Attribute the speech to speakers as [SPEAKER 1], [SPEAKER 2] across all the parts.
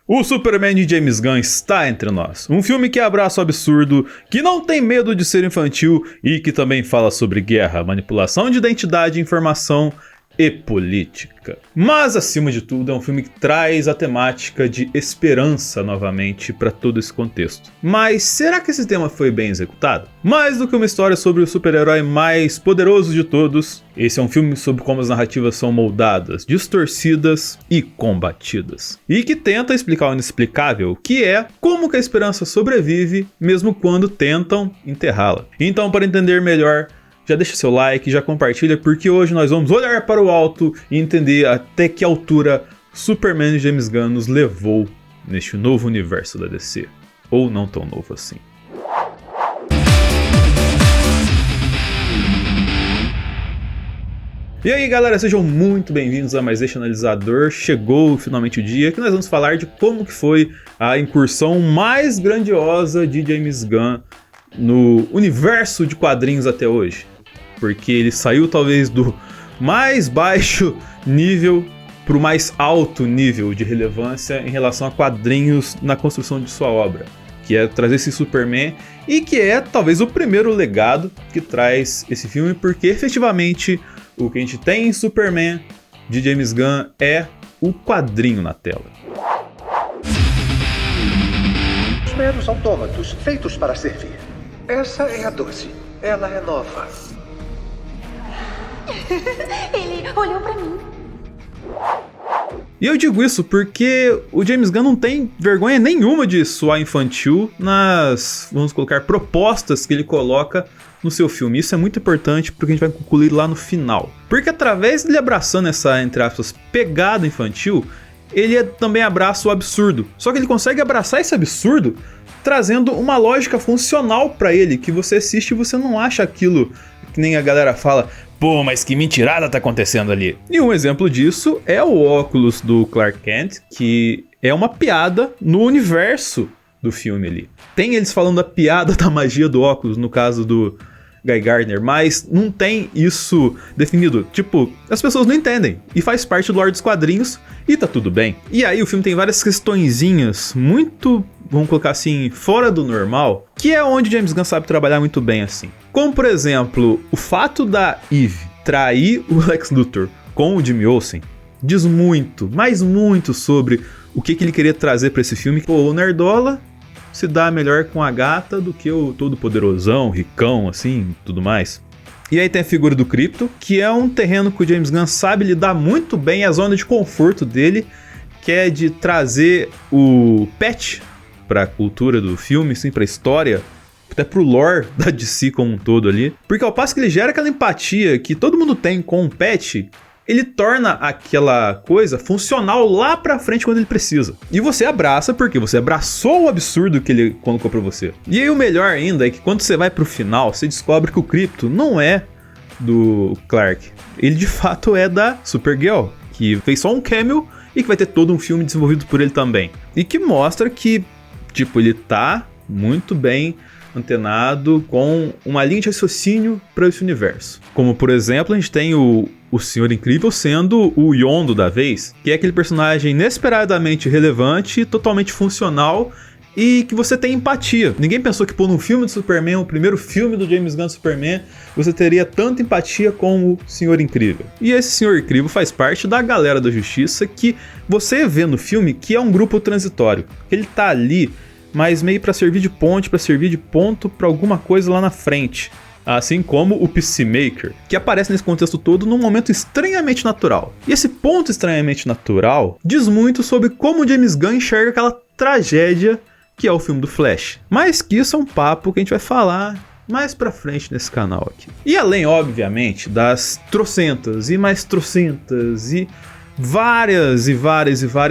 [SPEAKER 1] O Superman de James Gunn está entre nós. Um filme que abraça o absurdo, que não tem medo de ser infantil e que também fala sobre guerra, manipulação de identidade, informação e política. Mas, acima de tudo, é um filme que traz a temática de esperança novamente para todo esse contexto. Mas será que esse tema foi bem executado? Mais do que uma história sobre o super-herói mais poderoso de todos, esse é um filme sobre como as narrativas são moldadas, distorcidas e combatidas. E que tenta explicar o inexplicável, que é como que a esperança sobrevive mesmo quando tentam enterrá-la. Então, para entender melhor, já deixa seu like, já compartilha, porque hoje nós vamos olhar para o alto e entender até que altura Superman de James Gunn nos levou neste novo universo da DC. Ou não tão novo assim. E aí galera, sejam muito bem-vindos a mais este analisador. Chegou finalmente o dia que nós vamos falar de como que foi a incursão mais grandiosa de James Gunn no universo de quadrinhos até hoje. Porque ele saiu talvez do mais baixo nível para o mais alto nível de relevância em relação a quadrinhos na construção de sua obra, que é trazer esse Superman e que é talvez o primeiro legado que traz esse filme, porque efetivamente o que a gente tem em Superman de James Gunn é o quadrinho na tela.
[SPEAKER 2] Os meros autômatos feitos para servir. Essa é a 12. Ela é nova.
[SPEAKER 3] Ele olhou pra mim.
[SPEAKER 1] E eu digo isso porque o James Gunn não tem vergonha nenhuma de soar infantil nas, vamos colocar, propostas que ele coloca no seu filme. Isso é muito importante porque a gente vai concluir lá no final. Porque através dele abraçando essa, entre aspas, pegada infantil, ele também abraça o absurdo. Só que ele consegue abraçar esse absurdo trazendo uma lógica funcional pra ele, que você assiste e você não acha aquilo que nem a galera fala, pô, mas que mentirada tá acontecendo ali. E um exemplo disso é o óculos do Clark Kent, que é uma piada no universo do filme ali. Tem eles falando a piada da magia do óculos, no caso do Guy Gardner, mas não tem isso definido. Tipo, as pessoas não entendem. E faz parte do lore dos quadrinhos e tá tudo bem. E aí o filme tem várias questõezinhas muito, vamos colocar assim, fora do normal, que é onde James Gunn sabe trabalhar muito bem assim. Como, por exemplo, o fato da Eve trair o Lex Luthor com o Jimmy Olsen diz muito, mas muito sobre o que ele queria trazer pra esse filme. Pô, o Nerdola se dá melhor com a gata do que o todo poderosão, ricão, assim, tudo mais. E aí tem a figura do Krypto, que é um terreno que o James Gunn sabe lidar muito bem, a zona de conforto dele, que é de trazer o pet pra cultura do filme, sim, pra história, até pro lore da DC como um todo ali. Porque ao passo que ele gera aquela empatia que todo mundo tem com o pet, ele torna aquela coisa funcional lá pra frente quando ele precisa. E você abraça porque você abraçou o absurdo que ele colocou pra você. E aí o melhor ainda é que quando você vai pro final, você descobre que o Krypto não é do Clark. Ele de fato é da Supergirl, que fez só um cameo e que vai ter todo um filme desenvolvido por ele também. E que mostra que, tipo, ele tá muito bem antenado com uma linha de raciocínio para esse universo. Como, por exemplo, a gente tem o Senhor Incrível sendo o Yondo da vez, que é aquele personagem inesperadamente relevante, totalmente funcional e que você tem empatia. Ninguém pensou que por um filme de Superman, o primeiro filme do James Gunn Superman, você teria tanta empatia com o Senhor Incrível. E esse Senhor Incrível faz parte da galera da Justiça que você vê no filme que é um grupo transitório. Ele tá ali, mas meio para servir de ponte, para servir de ponto para alguma coisa lá na frente. Assim como o Peacemaker, que aparece nesse contexto todo num momento estranhamente natural. E esse ponto estranhamente natural diz muito sobre como o James Gunn enxerga aquela tragédia que é o filme do Flash. Mas que isso é um papo que a gente vai falar mais pra frente nesse canal aqui. E além, obviamente, das trocentas e mais trocentas e várias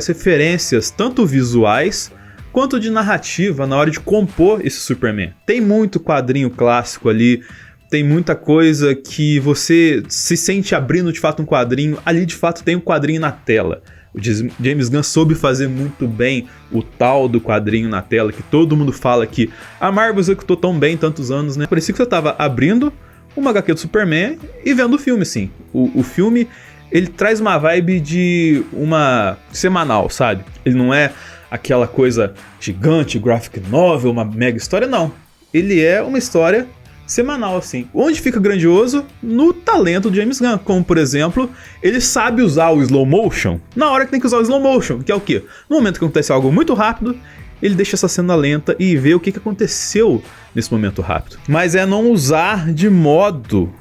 [SPEAKER 1] referências, tanto visuais quanto de narrativa na hora de compor esse Superman. Tem muito quadrinho clássico ali, tem muita coisa que você se sente abrindo de fato um quadrinho, ali de fato tem um quadrinho na tela. O James Gunn soube fazer muito bem o tal do quadrinho na tela, que todo mundo fala que a Marvel executou tão bem tantos anos, né? Parecia que você tava abrindo uma HQ do Superman e vendo o filme, assim. O filme, ele traz uma vibe de uma semanal, sabe? Ele não é aquela coisa gigante, graphic novel, uma mega história, não. Ele é uma história semanal, assim. Onde fica grandioso? No talento do James Gunn. Como, por exemplo, ele sabe usar o slow motion na hora que tem que usar o slow motion, que é o quê? No momento que acontece algo muito rápido, ele deixa essa cena lenta e vê o que aconteceu nesse momento rápido. Mas é não usar de modo,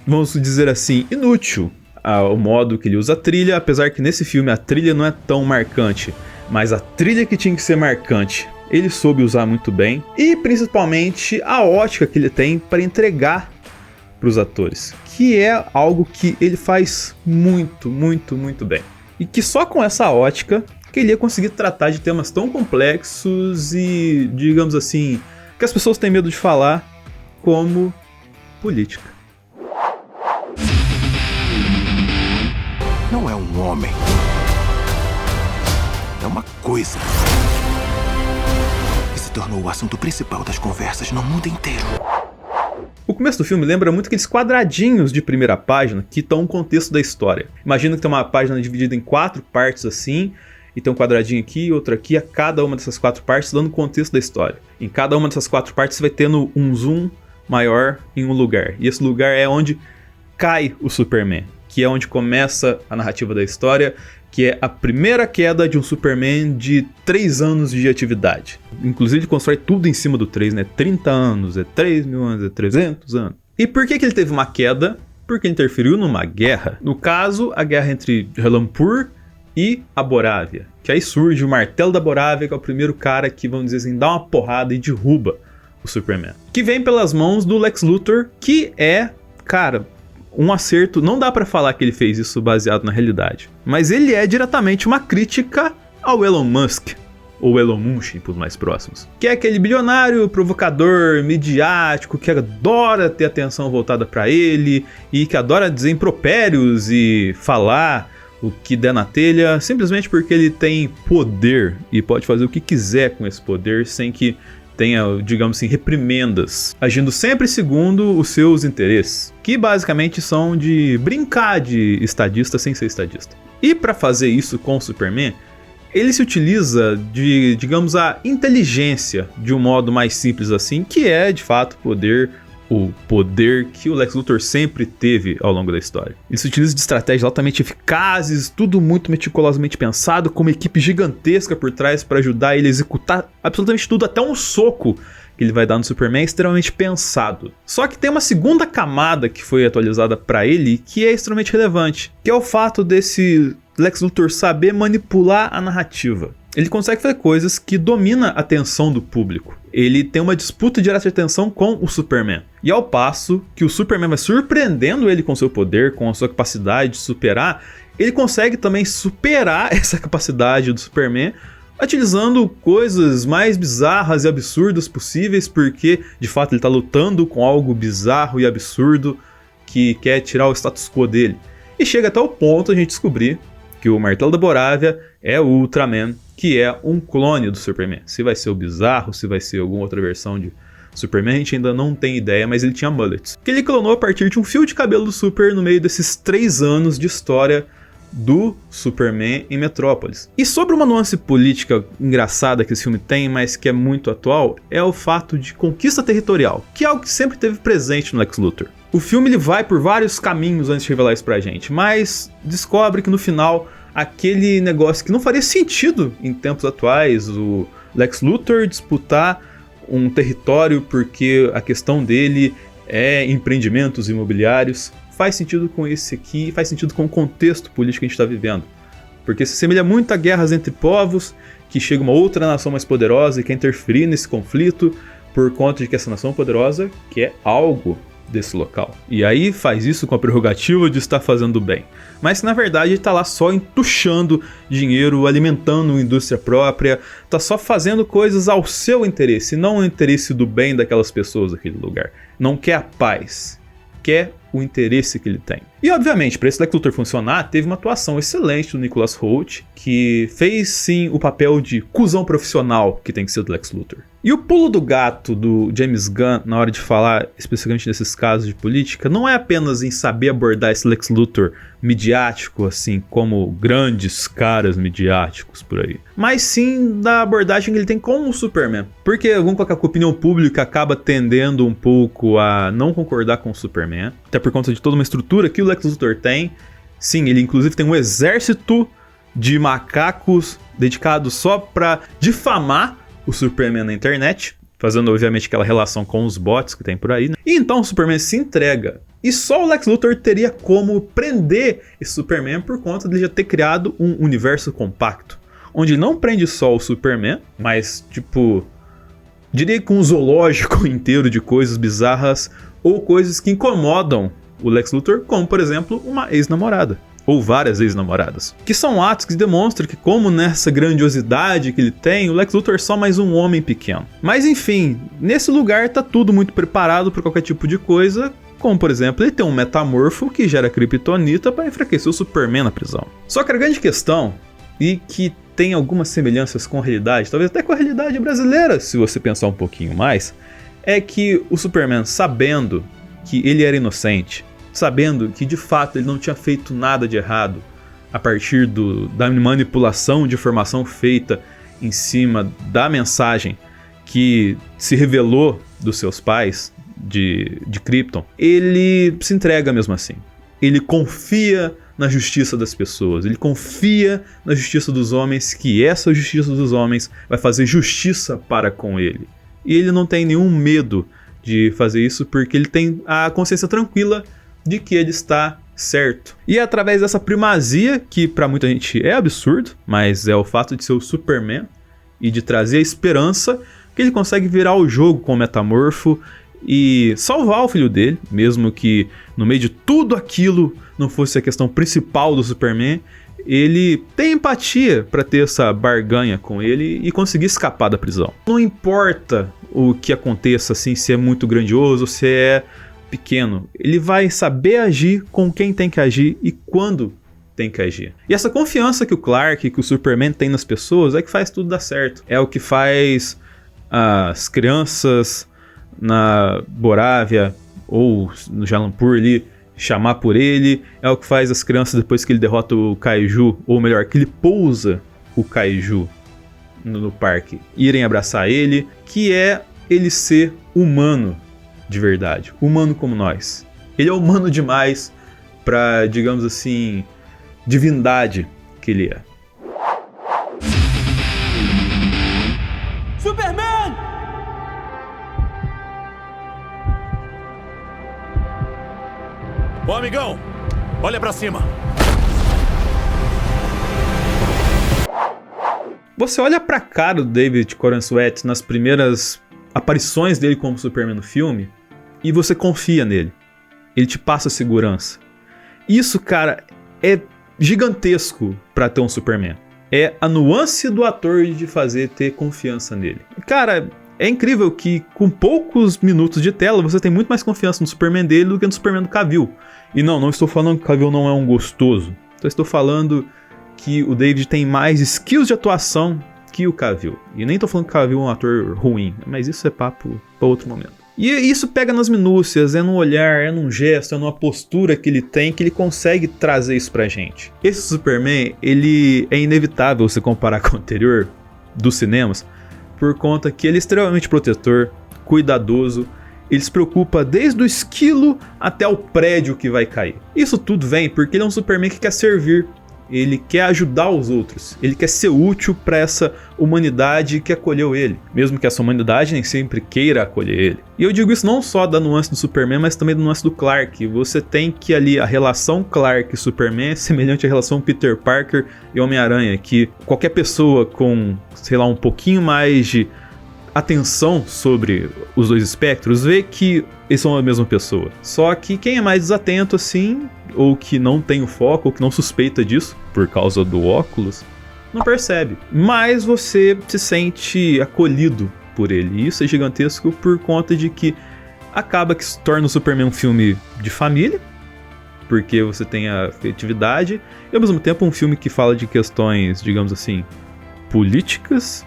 [SPEAKER 1] vamos dizer assim, inútil. O modo que ele usa a trilha, apesar que nesse filme a trilha não é tão marcante, mas a trilha que tinha que ser marcante, ele soube usar muito bem. E principalmente a ótica que ele tem para entregar para os atores, que é algo que ele faz muito, muito, muito bem. E que só com essa ótica que ele ia conseguir tratar de temas tão complexos e, digamos assim, que as pessoas têm medo de falar, como política.
[SPEAKER 4] Não é um homem. É uma coisa. E se tornou o assunto principal das conversas no mundo inteiro.
[SPEAKER 1] O começo do filme lembra muito aqueles quadradinhos de primeira página que estão no contexto da história. Imagina que tem uma página dividida em 4 partes assim, e tem um quadradinho aqui e outro aqui, a cada uma dessas 4 partes dando o contexto da história. Em cada uma dessas 4 partes você vai tendo um zoom maior em um lugar. E esse lugar é onde cai o Superman, que é onde começa a narrativa da história, que é a primeira queda de um Superman de 3 anos de atividade. Inclusive ele constrói tudo em cima do 3, né? 30 anos, é 3 mil anos, é 300 anos. E por que ele teve uma queda? Porque ele interferiu numa guerra. No caso, a guerra entre Ralampur e a Borávia. Que aí surge o Martelo da Borávia, que é o primeiro cara que, vamos dizer assim, dá uma porrada e derruba o Superman. Que vem pelas mãos do Lex Luthor, que é, cara, um acerto. Não dá pra falar que ele fez isso baseado na realidade, mas ele é diretamente uma crítica ao Elon Musk, ou Elon Musk para os mais próximos, que é aquele bilionário provocador midiático que adora ter atenção voltada pra ele e que adora dizer impropérios e falar o que der na telha, simplesmente porque ele tem poder e pode fazer o que quiser com esse poder sem que tenha, digamos assim, reprimendas, agindo sempre segundo os seus interesses, que basicamente são de brincar de estadista sem ser estadista. E para fazer isso com o Superman, ele se utiliza de, digamos, a inteligência de um modo mais simples assim, que é de fato o poder que o Lex Luthor sempre teve ao longo da história. Ele se utiliza de estratégias altamente eficazes, tudo muito meticulosamente pensado, com uma equipe gigantesca por trás para ajudar ele a executar absolutamente tudo, até um soco que ele vai dar no Superman é extremamente pensado. Só que tem uma segunda camada que foi atualizada para ele que é extremamente relevante, que é o fato desse Lex Luthor saber manipular a narrativa. Ele consegue fazer coisas que dominam a atenção do público. Ele tem uma disputa direta de atenção com o Superman. E ao passo que o Superman vai surpreendendo ele com seu poder, com a sua capacidade de superar, ele consegue também superar essa capacidade do Superman, utilizando coisas mais bizarras e absurdas possíveis, porque de fato ele está lutando com algo bizarro e absurdo que quer tirar o status quo dele. E chega até o ponto de a gente descobrir que o Martelo da Borávia é o Ultraman, que é um clone do Superman. Se vai ser o Bizarro, se vai ser alguma outra versão de Superman, a gente ainda não tem ideia, mas ele tinha mullets, que ele clonou a partir de um fio de cabelo do Super no meio desses 3 anos de história do Superman em Metrópolis. E sobre uma nuance política engraçada que esse filme tem, mas que é muito atual, é o fato de conquista territorial, que é algo que sempre teve presente no Lex Luthor. O filme ele vai por vários caminhos antes de revelar isso pra gente, mas descobre que no final aquele negócio que não faria sentido em tempos atuais, o Lex Luthor disputar um território porque a questão dele é empreendimentos imobiliários, faz sentido com esse aqui, faz sentido com o contexto político que a gente está vivendo. Porque se assemelha muito a guerras entre povos, que chega uma outra nação mais poderosa e quer interferir nesse conflito por conta de que essa nação poderosa quer algo desse local. E aí faz isso com a prerrogativa de estar fazendo bem. Mas na verdade ele está lá só entuchando dinheiro, alimentando uma indústria própria, está só fazendo coisas ao seu interesse, não o interesse do bem daquelas pessoas daquele lugar. Não quer a paz, quer o interesse que ele tem. E obviamente, para esse Lex Luthor funcionar, teve uma atuação excelente do Nicholas Hoult, que fez sim o papel de cuzão profissional que tem que ser do Lex Luthor. E o pulo do gato do James Gunn na hora de falar, especificamente nesses casos de política, não é apenas em saber abordar esse Lex Luthor midiático, assim como grandes caras midiáticos por aí, mas sim da abordagem que ele tem com o Superman. Porque vamos colocar que a opinião pública acaba tendendo um pouco a não concordar com o Superman, até por conta de toda uma estrutura que o Lex Luthor tem. Sim, ele inclusive tem um exército de macacos dedicados só pra difamar o Superman na internet, fazendo obviamente aquela relação com os bots que tem por aí, né? E então o Superman se entrega. E só o Lex Luthor teria como prender esse Superman por conta de já ter criado um universo compacto, onde não prende só o Superman, mas tipo, diria que um zoológico inteiro de coisas bizarras ou coisas que incomodam o Lex Luthor, como por exemplo uma ex-namorada. Ou várias ex-namoradas. Que são atos que demonstram que, como nessa grandiosidade que ele tem, o Lex Luthor é só mais um homem pequeno. Mas enfim, nesse lugar tá tudo muito preparado para qualquer tipo de coisa, como por exemplo, ele tem um metamorfo que gera kryptonita para enfraquecer o Superman na prisão. Só que a grande questão, e que tem algumas semelhanças com a realidade, talvez até com a realidade brasileira, se você pensar um pouquinho mais, é que o Superman, sabendo que ele era inocente, sabendo que de fato ele não tinha feito nada de errado a partir da manipulação de informação feita em cima da mensagem que se revelou dos seus pais de Krypton, ele se entrega mesmo assim. Ele confia na justiça das pessoas, ele confia na justiça dos homens, que essa justiça dos homens vai fazer justiça para com ele. E ele não tem nenhum medo de fazer isso porque ele tem a consciência tranquila de que ele está certo. E é através dessa primazia, que pra muita gente é absurdo, mas é o fato de ser o Superman e de trazer a esperança, que ele consegue virar o jogo com o metamorfo e salvar o filho dele, mesmo que no meio de tudo aquilo não fosse a questão principal do Superman. Ele tem empatia para ter essa barganha com ele e conseguir escapar da prisão. Não importa o que aconteça, assim, se é muito grandioso, se é pequeno, ele vai saber agir com quem tem que agir e quando tem que agir. E essa confiança que o Clark, que o Superman tem nas pessoas é que faz tudo dar certo. É o que faz as crianças na Borávia ou no Jalampur ali chamar por ele. É o que faz as crianças, depois que ele derrota o Kaiju, ou melhor, que ele pousa o Kaiju no parque, irem abraçar ele, que é ele ser humano de verdade, humano como nós. Ele é humano demais pra, digamos assim, divindade que ele é.
[SPEAKER 5] Superman! Ô amigão, olha pra cima.
[SPEAKER 1] Você olha pra cara do David Corenswet nas primeiras aparições dele como Superman no filme e você confia nele. Ele te passa segurança. Isso, cara, é gigantesco pra ter um Superman. É a nuance do ator de fazer ter confiança nele. Cara, é incrível que com poucos minutos de tela você tem muito mais confiança no Superman dele do que no Superman do Cavill. E não estou falando que o Cavill não é um gostoso. Só estou falando que o David tem mais skills de atuação que o Cavill. E nem tô falando que o Cavill é um ator ruim, mas isso é papo para outro momento. E isso pega nas minúcias, é no olhar, é num gesto, é numa postura que ele tem, que ele consegue trazer isso pra gente. Esse Superman, ele é inevitável se comparar com o anterior dos cinemas, por conta que ele é extremamente protetor, cuidadoso, ele se preocupa desde o esquilo até o prédio que vai cair. Isso tudo vem porque ele é um Superman que quer servir. Ele quer ajudar os outros, ele quer ser útil para essa humanidade que acolheu ele, mesmo que essa humanidade nem sempre queira acolher ele. E eu digo isso não só da nuance do Superman, mas também da nuance do Clark. Você tem que ali a relação Clark e Superman é semelhante à relação Peter Parker e Homem-Aranha, que qualquer pessoa com, sei lá, um pouquinho mais de atenção sobre os dois espectros vê que eles são a mesma pessoa. Só que quem é mais desatento assim, ou que não tem o foco, ou que não suspeita disso por causa do óculos, não percebe. Mas você se sente acolhido por ele. E isso é gigantesco por conta de que acaba que se torna o Superman um filme de família, porque você tem a afetividade, e ao mesmo tempo um filme que fala de questões, digamos assim, políticas,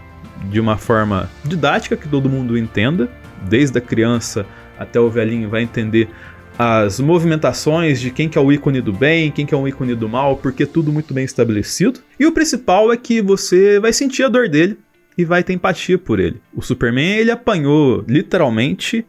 [SPEAKER 1] de uma forma didática que todo mundo entenda, desde a criança até o velhinho vai entender as movimentações de quem que é o ícone do bem, quem que é o ícone do mal, porque tudo muito bem estabelecido. E o principal é que você vai sentir a dor dele e vai ter empatia por ele. O Superman, ele apanhou literalmente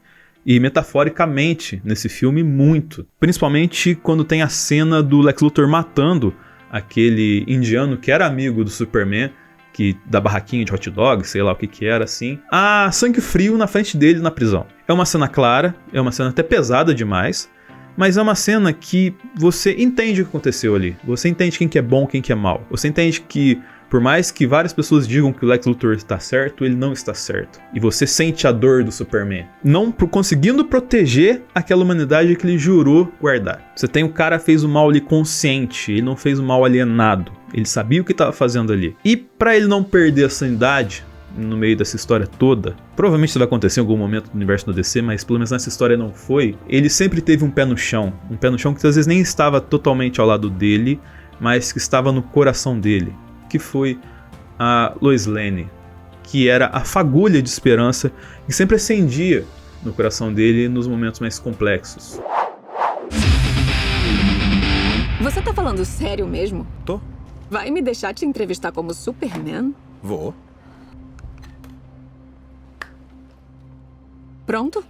[SPEAKER 1] e metaforicamente nesse filme muito. Principalmente quando tem a cena do Lex Luthor matando aquele indiano que era amigo do Superman, que da barraquinha de hot dog, sei lá o que era assim, a sangue frio na frente dele na prisão. É uma cena clara, é uma cena até pesada demais, mas é uma cena que você entende o que aconteceu ali. Você entende quem que é bom, quem que é mal. Você entende que, por mais que várias pessoas digam que o Lex Luthor está certo, ele não está certo. E você sente a dor do Superman, não conseguindo proteger aquela humanidade que ele jurou guardar. Você tem o cara que fez o mal ali consciente, ele não fez o mal alienado. Ele sabia o que estava fazendo ali. E para ele não perder a sanidade no meio dessa história toda, provavelmente isso vai acontecer em algum momento no universo do DC, mas pelo menos nessa história não foi, ele sempre teve um pé no chão que às vezes nem estava totalmente ao lado dele, mas que estava no coração dele, que foi a Lois Lane, que era a fagulha de esperança que sempre acendia no coração dele nos momentos mais complexos.
[SPEAKER 6] Você tá falando sério mesmo?
[SPEAKER 5] Tô.
[SPEAKER 6] Vai me deixar te entrevistar como Superman?
[SPEAKER 5] Vou.
[SPEAKER 6] Pronto?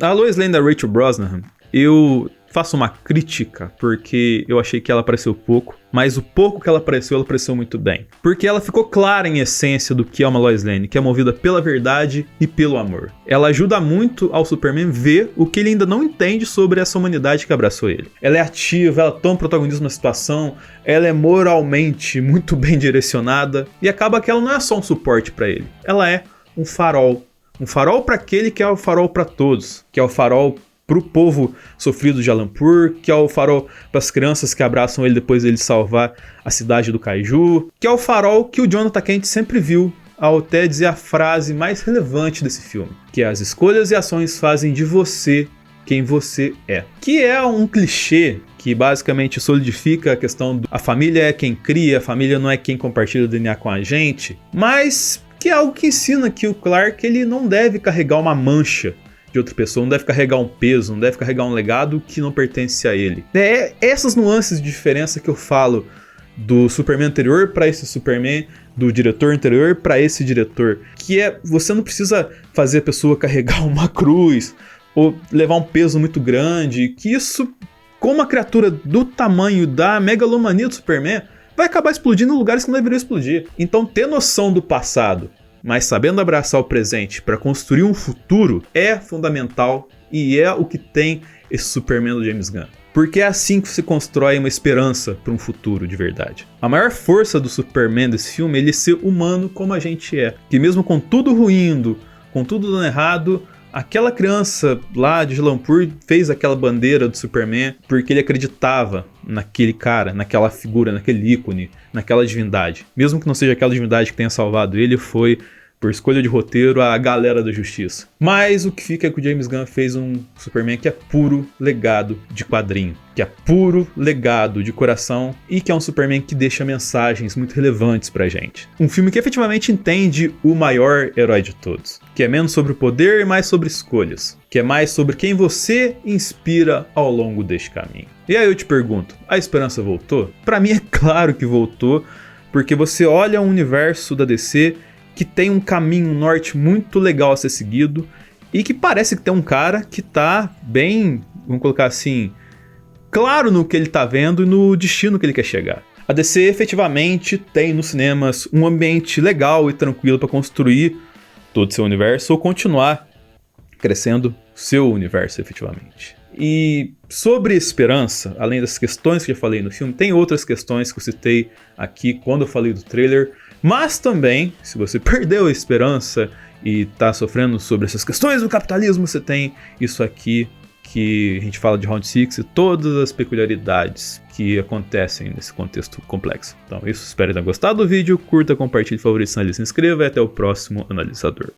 [SPEAKER 1] A Lois Lane da Rachel Brosnahan, eu faço uma crítica porque eu achei que ela apareceu pouco, mas o pouco que ela apareceu muito bem. Porque ela ficou clara em essência do que é uma Lois Lane, que é movida pela verdade e pelo amor. Ela ajuda muito ao Superman ver o que ele ainda não entende sobre essa humanidade que abraçou ele. Ela é ativa, ela toma protagonismo na situação, ela é moralmente muito bem direcionada e acaba que ela não é só um suporte para ele, ela é um farol. Um farol para aquele que é o farol para todos, que é o farol pro povo sofrido de Alampur, que é o farol para as crianças que abraçam ele depois dele salvar a cidade do Kaiju, que é o farol que o Jonathan Kent sempre viu ao até dizer a frase mais relevante desse filme, que é: as escolhas e ações fazem de você quem você é. Que é um clichê que basicamente solidifica a questão do a família é quem cria, a família não é quem compartilha o DNA com a gente, mas que é algo que ensina que o Clark ele não deve carregar uma mancha de outra pessoa, não deve carregar um peso, não deve carregar um legado que não pertence a ele. É essas nuances de diferença que eu falo do Superman anterior para esse Superman, do diretor anterior para esse diretor, que é, você não precisa fazer a pessoa carregar uma cruz ou levar um peso muito grande, que isso, com uma criatura do tamanho da megalomania do Superman, vai acabar explodindo em lugares que não deveriam explodir. Então ter noção do passado, mas sabendo abraçar o presente para construir um futuro é fundamental e é o que tem esse Superman do James Gunn. Porque é assim que se constrói uma esperança para um futuro de verdade. A maior força do Superman desse filme é ele ser humano como a gente é. Que mesmo com tudo ruindo, com tudo dando errado, aquela criança lá de Jalampur fez aquela bandeira do Superman porque ele acreditava naquele cara, naquela figura, naquele ícone, naquela divindade. Mesmo que não seja aquela divindade que tenha salvado ele, foi, por escolha de roteiro, a galera da justiça. Mas o que fica é que o James Gunn fez um Superman que é puro legado de quadrinho, que é puro legado de coração e que é um Superman que deixa mensagens muito relevantes pra gente. Um filme que efetivamente entende o maior herói de todos, que é menos sobre o poder e mais sobre escolhas, que é mais sobre quem você inspira ao longo deste caminho. E aí eu te pergunto, a esperança voltou? Pra mim é claro que voltou, porque você olha o universo da DC que tem um caminho norte muito legal a ser seguido e que parece que tem um cara que tá bem, vamos colocar assim, claro no que ele tá vendo e no destino que ele quer chegar. A DC efetivamente tem nos cinemas um ambiente legal e tranquilo para construir todo o seu universo ou continuar crescendo seu universo efetivamente. E sobre esperança, além das questões que eu falei no filme, tem outras questões que eu citei aqui quando eu falei do trailer. Mas também, se você perdeu a esperança e tá sofrendo sobre essas questões do capitalismo, você tem isso aqui que a gente fala de Round 6 e todas as peculiaridades que acontecem nesse contexto complexo. Então isso, espero ter gostado do vídeo, curta, compartilhe, favorite, se inscreva e até o próximo analisador.